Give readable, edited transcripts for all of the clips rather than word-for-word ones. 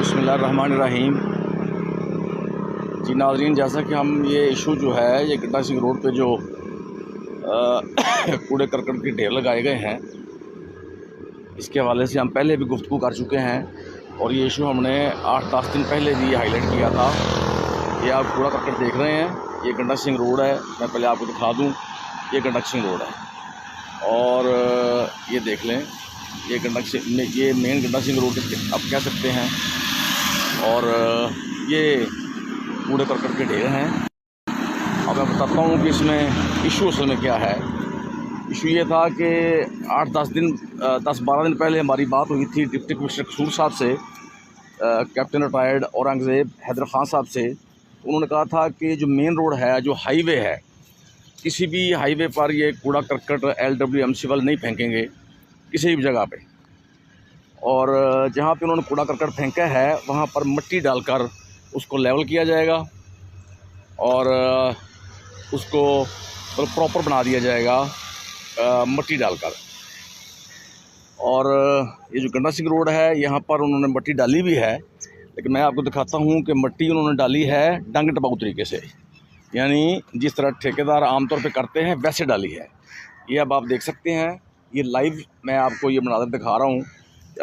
बिस्मिल्लाहिर्रहमानिर्रहीम। जी नाज़रीन, जैसा कि हम ये इशू जो है ये गड्ढा सिंह रोड पे जो कूड़े करकट के ढेर लगाए गए हैं, इसके हवाले से हम पहले भी गुफ्तगू कर चुके हैं और ये इशू हमने 8-10 दिन पहले भी हाईलाइट किया था। ये आप कूड़ा करकट देख रहे हैं, ये गड्ढा सिंह रोड है। मैं पहले आपको दिखा दूँ, ये गड्ढा सिंह रोड है और ये देख लें, ये ये मेन गड्ढा सिंह रोड आप कह सकते हैं। और ये कूड़े करकट के ढेर हैं। अब मैं बताता हूँ कि इसमें इशू असल में क्या है। इशू ये था कि 10-12 दिन पहले हमारी बात हुई थी डिप्टी कमिश्नर कसूर साहब से, कैप्टन रिटायर्ड औरंगज़ेब हैदर ख़ान साहब से। उन्होंने कहा था कि जो मेन रोड है, जो हाईवे है, किसी भी हाईवे पर ये कूड़ा करकट LWMC वाले नहीं फेंकेंगे किसी भी जगह पे। और जहाँ पे उन्होंने कूड़ा करकट फेंका है वहाँ पर मिट्टी डालकर उसको लेवल किया जाएगा और उसको प्रॉपर बना दिया जाएगा मिट्टी डालकर। और ये जो गड्ढा सिंह रोड है, यहाँ पर उन्होंने मिट्टी डाली भी है, लेकिन मैं आपको दिखाता हूँ कि मिट्टी उन्होंने डाली है डंग टपाऊ तरीके से, यानी जिस तरह ठेकेदार आमतौर पे करते हैं वैसे डाली है। ये अब आप देख सकते हैं, ये लाइव मैं आपको ये मनाज़र दिखा रहा हूँ।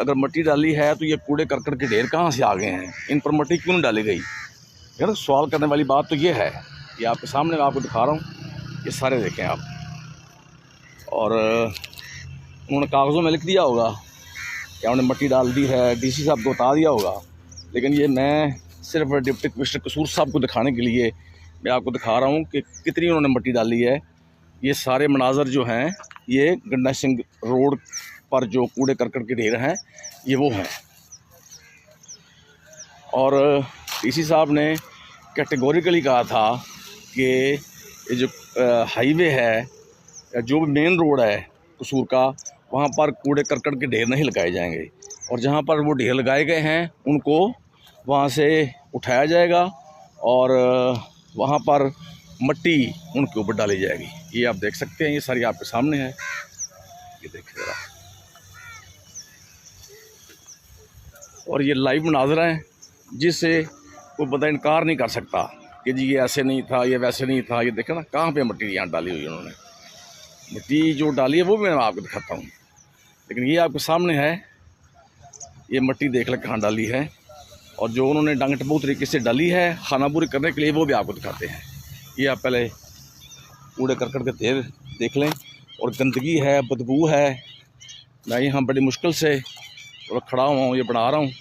अगर मिट्टी डाली है तो ये कूड़े करकट के ढेर कहाँ से आ गए हैं, इन पर मिट्टी क्यों नहीं डाली गई? यार सवाल करने वाली बात तो ये है। ये आपके सामने मैं आपको दिखा रहा हूँ, ये सारे देखें आप। और उन्होंने कागज़ों में लिख दिया होगा कि उन्होंने मिट्टी डाल दी है, DC साहब को बता दिया होगा, लेकिन ये मैं सिर्फ डिप्टी कमिश्नर कसूर साहब को दिखाने के लिए मैं आपको दिखा रहा हूँ कि कितनी उन्होंने मिट्टी डाली है। ये सारे मनाज़र जो हैं, ये गड्ढा सिंह रोड पर जो कूड़े करकट के ढेर हैं, ये वो हैं। और DC साहब ने कैटेगोरिकली कहा था कि ये जो हाईवे है, जो भी मेन रोड है कसूर का, वहाँ पर कूड़े करकट के ढेर नहीं लगाए जाएंगे। और जहाँ पर वो ढेर लगाए गए हैं उनको वहाँ से उठाया जाएगा और वहाँ पर मिट्टी उनके ऊपर डाली जाएगी। ये आप देख सकते हैं, ये सारी आपके सामने है, ये देखिए ज़रा। और ये लाइव मनाज़रा हैं जिससे कोई बंदा इनकार नहीं कर सकता कि जी ये ऐसे नहीं था, ये वैसे नहीं था। ये देखें ना, कहाँ पे मिट्टी यहाँ डाली हुई है उन्होंने। मिट्टी जो डाली है वो भी मैं आपको दिखाता हूँ, लेकिन ये आपके सामने है। ये मिट्टी देख लें कहाँ डाली है, और जो उन्होंने डंग टपाऊ तरीके से डाली है खानापुरी करने के लिए, वो भी आपको दिखाते हैं। ये आप पहले कूड़े करकट के ढेर देख लें, और गंदगी है, बदबू है। मैं यहाँ बड़ी मुश्किल से खड़ा हुआ हूँ, ये बना रहा हूँ।